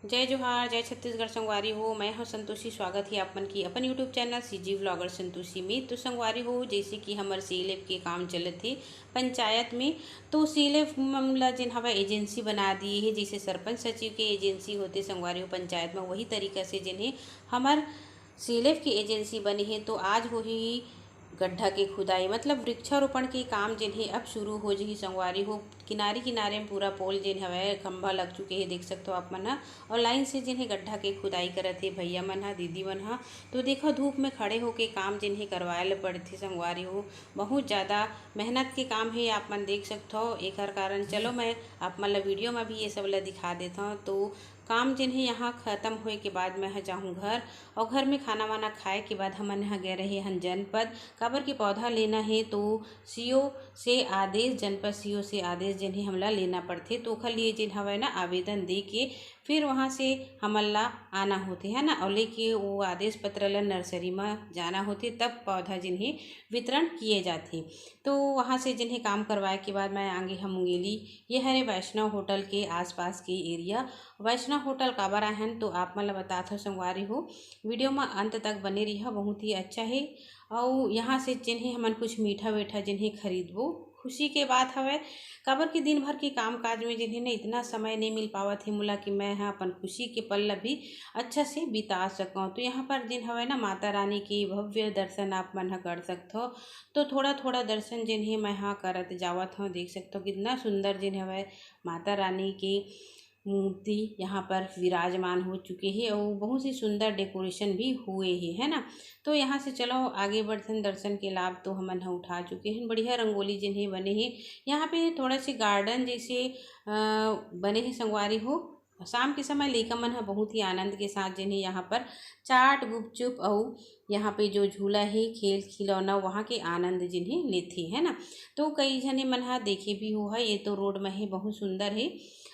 जय जोहार जय छत्तीसगढ़ संगवारी हो। मैं हूं संतोषी। स्वागत है आपमन की अपन YouTube channel CG vlogger Santoshi में। तो संगवारी हो, जैसे कि हमर सीएलएफ के काम चलत थे पंचायत में। तो सीएलएफ मामला जिन हवा एजेंसी बना दी है, जैसे सरपंच सचिव के एजेंसी होते संगवारी हो पंचायत में, वही तरीका से जिन्हें हमार सीएलएफ की एजेंसी बनी है। तो आज हो ही गड्ढा के खुदाई मतलब वृक्षारोपण के काम जिन्हें अब शुरू हो जी संगवारी हो। किनारे किनारे में पूरा पोल जिन हवे खंभा लग चुके हैं, देख सकते हो आप मन ह। और लाइन से जिन्हें गड्ढा के खुदाई करत है भैया मन ह, दीदी मन ह। तो देखो धूप में खड़े होके काम जिन्हें करवाए ले पड़थे संगवारी हो। बहुत ज़्यादा मेहनत के काम है, आप मन देख सकते हो। एक कारण चलो मैं आप मन ला वीडियो में भी ये सब ला दिखा देता हूँ। तो काम जिन्हें यहाँ ख़त्म होए के बाद मैं जाऊँ घर, और घर में खाना वाना खाए के बाद हमन यहाँ गए रहे हन जनपद काबर के पौधा लेना है। तो सीओ से आदेश, जनपद सीओ से आदेश जिन्हें हमला लेना पड़ते, तो ओखर लिए जिन हवे ना आवेदन दे के फिर वहाँ से हमन ला आना होते है ना, और लेके वो आदेश पत्र ला नर्सरी में जाना होते, तब पौधा जिन्हें वितरण किए जाते। तो वहाँ से जिन्हें काम करवाए के बाद मैं आगे हम गेली। ये हरे वैष्णव होटल के आसपास के एरिया। वैष्णव होटल काबर आहन तो आप मन ला बतात हो संगवारी हो। वीडियो में अंत तक बने रहिए, बहुत ही अच्छा है। और यहाँ से जिन्हें हमन कुछ मीठा वीठा जिन्हें खरीदबो, खुशी के बात हवे। काबर कि दिन भर के काम काज में जिन्हें ने इतना समय नहीं मिल पावत है मोला कि मैं यहाँ अपन खुशी के पल ला भी अच्छा से बिता सकूँ। तो यहाँ पर जिन हवे ना माता रानी के भव्य दर्शन आप मन ह कर सकते हो। तो थोड़ा थोड़ा दर्शन जिन्हें मैं यहाँ करत जावत हूँ, देख सकते हो कितना सुंदर जिन हवे माता रानी की मूर्ति यहाँ पर विराजमान हो चुके हैं, और बहुत ही सुंदर डेकोरेशन भी हुए हैं, है ना। तो यहाँ से चलो आगे बढ़ते हैं। दर्शन के लाभ तो हमन उठा चुके हैं। बढ़िया रंगोली जिन्हें बने हैं यहाँ पे, थोड़ा सी गार्डन जैसे बने हैं संगवारी हो। शाम के समय लइका मन बहुत ही आनंद के साथ जिन्हें यहाँ पर चाट गुपचुप और यहाँ पे जो झूला है खेल खिलौना वहाँ के आनंद जिन्हें लेते है ना। तो कई जने मन देखे भी हो है। ये तो रोड में है, बहुत सुंदर है,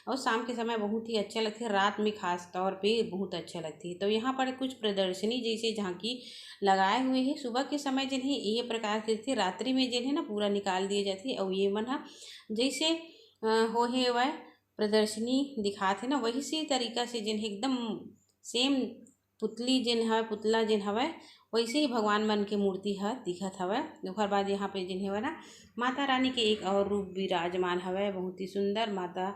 और शाम के समय बहुत ही अच्छा लगता है, रात में खास तौर पे बहुत अच्छा लगती है। तो यहाँ पर कुछ प्रदर्शनी जैसे झांकी लगाए हुए हैं। सुबह के समय जिन्हें ये प्रकार के थे, रात्रि में जिन्हें ना पूरा निकाल दिए जाती है। और ये मन जैसे हो है वह प्रदर्शनी दिखाते ना, वही सी तरीका से जिन्हें एकदम सेम पुतली जिन हवे, पुतला जिन हवे वैसे ही भगवान मन के मूर्ति है दिखत हवे। ओकर बाद यहाँ पे जिन हवे ना माता रानी के एक और रूप विराजमान हवे, बहुत ही सुंदर माता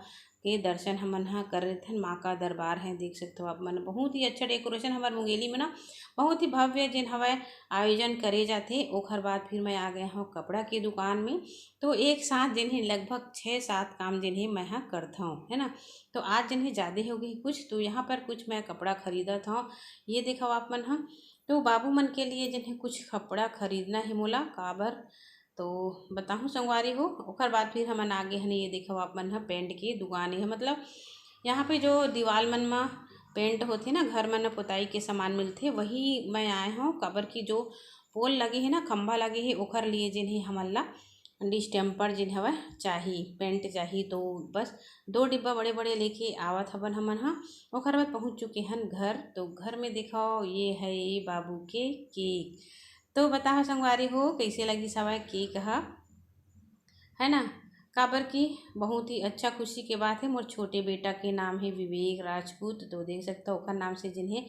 के दर्शन हमन ह कर रहे थे। माँ का दरबार है, देख सकते हो आप मन। बहुत ही अच्छा डेकोरेशन हमारे मुंगेली में ना बहुत ही भव्य जिन हवे आयोजन करे जाते। ओखर बाद फिर मैं आ गया हूँ कपड़ा की दुकान में। तो एक साथ जिन्हें लगभग 6-7 काम जिन्हें मैं यहाँ करता हूँ, है ना। तो आज जिन्हें ज़्यादा हो गई कुछ, तो यहाँ पर कुछ मैं कपड़ा खरीदा था। ये देखो आप मन हाँ। तो बाबू मन के लिए जिन्हें कुछ कपड़ा खरीदना है मोला काबर, तो बताऊँ संगवारी हो। ओकर बाद फिर हमन आगे हन। ये देखो आप मन पेंट की दुकान है, मतलब यहाँ पे जो दीवाल मन में पेंट होते ना, घर मन पुताई के सामान मिलते, वही मैं आए हूँ। काबर की जो पोल लगे है ना, खंभा लगे है, ओखर लिए जिन्हें हमन ला डिस्टेम्पर जिन हवा चाहिए, पेंट चाहिए। तो बस 2 डिब्बा बड़े बड़े लेके आवत हवन हमन हाँ। ओखर बाद पहुँच चुके हन घर। तो घर में दिखाओ ये है बाबू के केक। तो बताओ संगवारी हो कैसे लगी सवाई केक है ना। काबर की बहुत ही अच्छा खुशी के बात है। मोर छोटे बेटा के नाम है विवेक राजपूत। तो देख सकते हो ओखर नाम से जिन्हें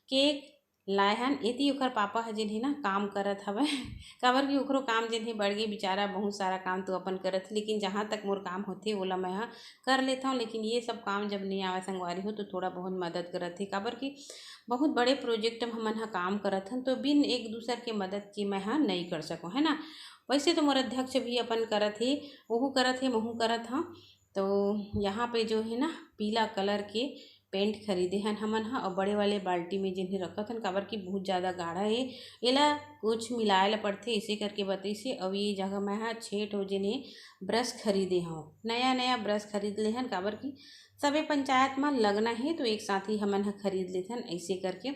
केक लाए हन। एती ओखर पापा है जिन्हें ना काम करत हवे काबर की ओखरो काम जिन्हें बढ़ गई बेचारा, बहुत सारा काम तो अपन करत, लेकिन जहाँ तक मोर काम होते ओला मैं कर लेता हूँ। लेकिन ये सब काम जब नहीं आवे संगवारी हो तो थोड़ा बहुत मदद करत है। काबर की बहुत बड़े प्रोजेक्ट में हमन काम करत हन, तो बिन एक दूसर के मदद के मैं नहीं कर सकूँ, है ना। वैसे तो मोर अध्यक्ष भी अपन करत है, वहू करत है, महू करत हाँ। तो यहाँ पे जो है ना पीला कलर के पेंट खरीदे हन हमन हाँ, और बड़े वाले बाल्टी में जिन्हें रखत हन। काबर की बहुत ज़्यादा गाढ़ा है, एला कुछ मिलाए ला पड़थे, इसे करके बताइसे। और ये जगह मैं हाँ 6 ठो जिन्हें ब्रश खरीदे हूँ, नया नया ब्रश खरीद ले हन। काबर की सबे पंचायत में लगना है, तो एक साथ ही हमन खरीद लेते हन ऐसे करके।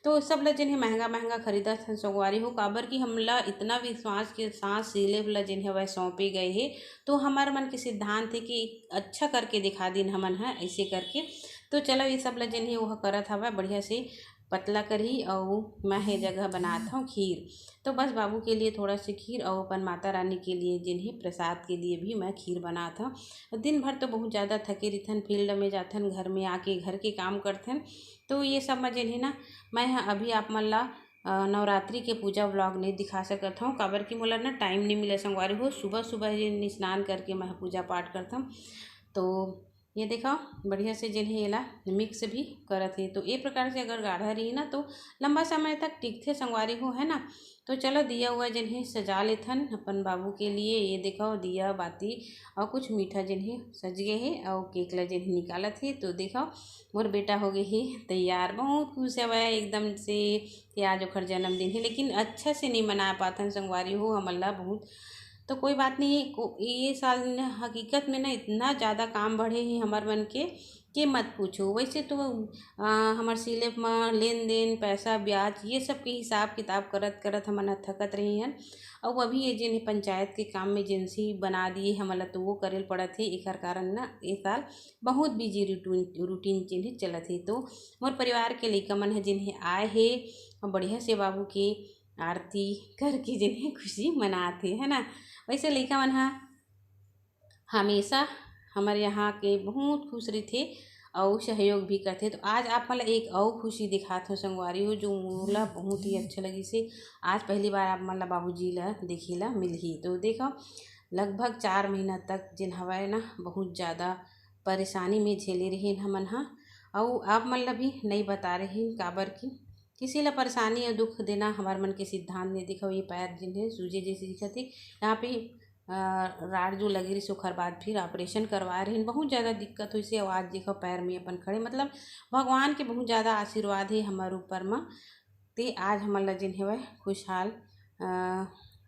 तो सब ला जिन्हें महंगा महंगा खरीदा हन संगवारी हो। काबर की हमला इतना विश्वास के साथ सीले ला जिन्हें वह सौंपे गए है, तो हमारे मन के सिद्धांत है कि अच्छा करके दिखा दिन हमन है ऐसे करके। तो चलो ये सब ला जिन्हें वह करत हवा बढ़िया से पतला करी और मैं है जगह बनाता हूँ खीर। तो बस बाबू के लिए थोड़ा सी खीर और अपन माता रानी के लिए जिन्हें प्रसाद के लिए भी मैं खीर बनाता हूँ। दिन भर तो बहुत ज़्यादा थके रहथन, फील्ड में जाथन, घर में आके घर के काम करथन। तो ये सब मैं जिन्हें ना मैं अभी आप मन ला नवरात्रि के पूजा व्लॉग नहीं दिखा सकत हूँ, काबर की मोला ना टाइम नहीं मिले संगवारी हो। सुबह सुबह जिन स्नान करके मैं पूजा पाठ करता हूँ। तो ये देखा बढ़िया से जिन्हें एला मिक्स भी करत है। तो ये प्रकार से अगर गाढ़ा रही ना तो लंबा समय तक टिकथे संगवारी हो, है ना। तो चलो दिया हुआ जिन्हें सजा लेथन अपन बाबू के लिए। ये देखो दिया बाती और कुछ मीठा जिन्हें सज गए है और केक ला जिन्हें निकालत है। तो देखो मोर बेटा हो गए है तैयार, बहुत खुश है एकदम से कि आज ओखर जन्मदिन है, लेकिन अच्छा से नहीं मना पाथन संगवारी हो हमला बहुत। तो कोई बात नहीं, ये साल हकीकत में ना इतना ज़्यादा काम बढ़े हैं हमार मन के कि मत पूछो। वैसे तो हमार सिलेब में लेन देन पैसा ब्याज ये सब के हिसाब किताब करत करत हमन थकत रही हैं। और अभी ये जिन पंचायत के काम में एजेंसी बना दिए हमला तो वो करे पड़त है। एकर कारण ना ये साल बहुत बिजी रूटीन जिन्हें चलत है। तो मोर परिवार के लइका मन है जिन्हें आए है बढ़िया से बाबू के आरती करके जिन्हें खुशी मनाते है ना। वैसे लइका मन हमेशा हमारे यहाँ के बहुत खुश रहते और सहयोग भी करते। तो आज आप मतलब एक और खुशी दिखात हो संगवारी हो, जो मोला बहुत ही अच्छा लगी से। आज पहली बार आप मतलब बाबूजी ला देखे ला मिलही। तो देखो लगभग 4 महीना तक जिन हवाए ना बहुत ज़्यादा परेशानी में झेले रहे हमन हाँ। और आप मतलब भी नहीं बता रहे काबर की किसी ला परेशानी या दुख देना हमारे मन के सिद्धांत नहीं। दिखाओ ये पैर जिन्हें सूजे जैसे दिखत है, यहाँ पे राड जो लगी रही ओखर बाद फिर ऑपरेशन करवा रहे हैं। बहुत ज़्यादा दिक्कत हुई से आवाज़ देखो पैर में अपन खड़े, मतलब भगवान के बहुत ज़्यादा आशीर्वाद है हमारे ऊपर में। ते आज हमारा जिन्हें वह खुशहाल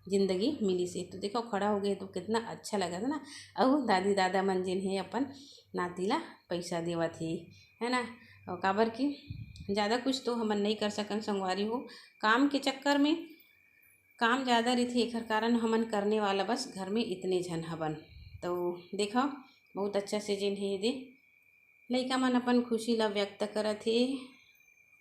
जिंदगी मिली से। तो देखो खड़ा हो गए तो कितना अच्छा लगा था ना। और दादी दादा मन जिन्हें अपन नाती ला पैसा देवत है ना। और काबर की ज़्यादा कुछ तो हमन नहीं कर सकन संगवारी हो, काम के चक्कर में काम ज़्यादा रही थी। एकर कारण हमन करने वाला बस घर में इतने झन हवन। तो देखो बहुत अच्छा से जिन्हें दे लइका मन अपन खुशी ला व्यक्त करत है।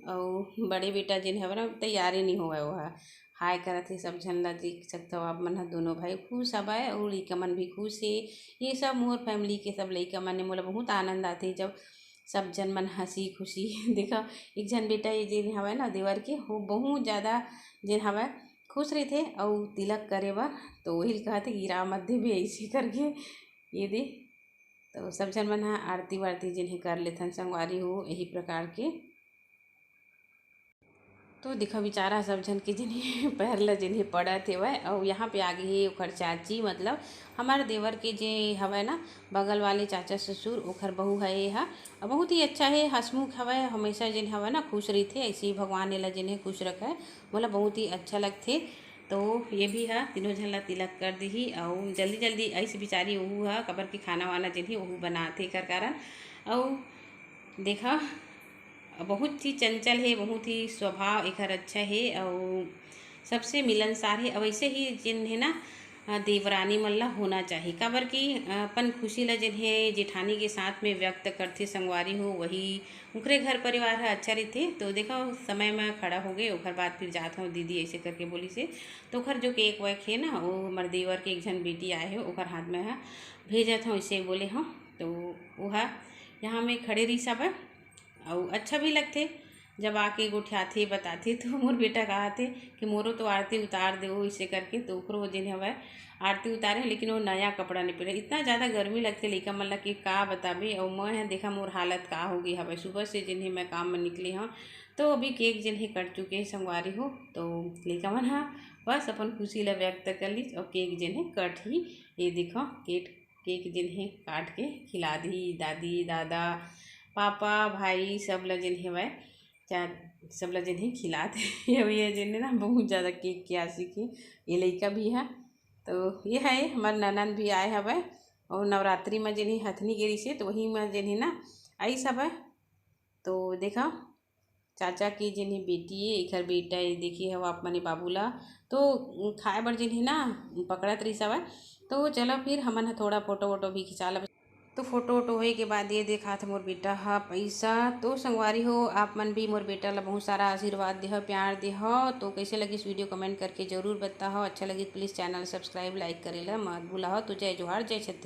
और बड़े बेटा जिन हवन तैयारी नहीं हुआ वह हाय करत है, सब झन ला देख सकते हो आप मन दोनों भाई खुश हवाए और लइका मन भी खुश है। ये सब मोर फैमिली के सब लइका मन ने मोला बहुत आनंद आते जब सब जन मन हंसी खुशी देखा। एक जन बेटा ये जिन हवा ना देवर के वो बहुत ज़्यादा जिन हवा खुश रहे थे और तिलक करे बर। तो वही कहते गिरा मध्य भी ऐसे करके ये दे। तो सब जन मन आरती वारती जिन्हें कर लेथन संगवारी हो यही प्रकार के। तो देखो बेचारा सब जन के जिन्हें पैर ला जिन्हें पड़ा थे वह। और यहाँ पे आगे ही ओखर चाची मतलब हमारे देवर के जे हवा ना बगल वाले चाचा ससुर ओखर बहू है यह बहुत ही अच्छा है, हंसमुख हवा हमेशा जिन हवा ना खुश रही थे। ऐसे ही भगवान ला जिन्हें खुश रखा है बोला बहुत ही अच्छा लगते। तो ये भी है तीनों झन ला तिलक कर दी और जल्दी जल्दी ऐसे बेचारी वहू है कबर की खाना वाना जिन्हें वहू बनाते कर कारण। और देखा बहुत ही चंचल है, बहुत ही स्वभाव एक अच्छा है और सबसे मिलनसार है। और वैसे ही जिन्हें ना देवरानी मल्ला होना चाहिए काबर की अपन खुशी ला जिन्हें जेठानी के साथ में व्यक्त करते संगवारी हो वही उनके घर परिवार है अच्छा रहते। तो देखो समय में खड़ा हो गए ओखर बाद फिर जाता हूँ दीदी ऐसे करके बोली से। तो ओखर जो केक वेक है ना वो हमारे देवर के एक जन बेटी आए हो ओखर हाथ में है भेजत हूँ ऐसे बोले हाँ। तो वह यहाँ में खड़े रही सब और अच्छा भी लगते जब आके गोठियाथे बताते। तो मोर बेटा कहा थे कि मोरो तो आरती उतार दो इसे करके। तो ओकरो जिन हवा आरती उतारे लेकिन वो नया कपड़ा नहीं पहने, इतना ज़्यादा गर्मी लगती लइका मन ला कि का बताबे। और मैं देखा मोर हालत का हो गई हवा सुबह से जिन्हें मैं काम में निकली हाँ। तो अभी केक जिन्हें कट चुके हैं संगवारी हो। तो लइका मन हाँ बस अपन खुशी ला व्यक्त कर ली और केक जिन्हें कट ही ये देखो केक जिन्हें काट के खिला दी दादी दादा पापा भाई सब ला जिन्हें वह चार सब ला जिन्हें खिलाते ये जिन्हें ना बहुत ज़्यादा केक के आशी की ये लइका भी है। तो ये है हमारे ननन भी आए हवे और नवरात्रि में जिन्हें हथनी गिरी से तो वही में जिन्हें ना आई सब है। तो देखा चाचा की जिन्हें बेटी है एक बेटा ये देखिए हवा आप मने बाबूला तो खाए बर जिन्हें ना पकड़त रही सब है। तो चलो फिर हमन थोड़ा फोटो वोटो भी खिंचा ला। तो फोटो वोटो होए के बाद ये देखा था मोर बेटा हा पैसा। तो संगवारी हो आप मन भी मोर बेटा ला बहुत सारा आशीर्वाद देह, प्यार देह। तो कैसे लगी इस वीडियो कमेंट करके जरूर बताओ। अच्छा लगी प्लीज़ चैनल सब्सक्राइब लाइक करेला मत भूलाओ। तो जय जोहार, जय छत्तीसगढ़।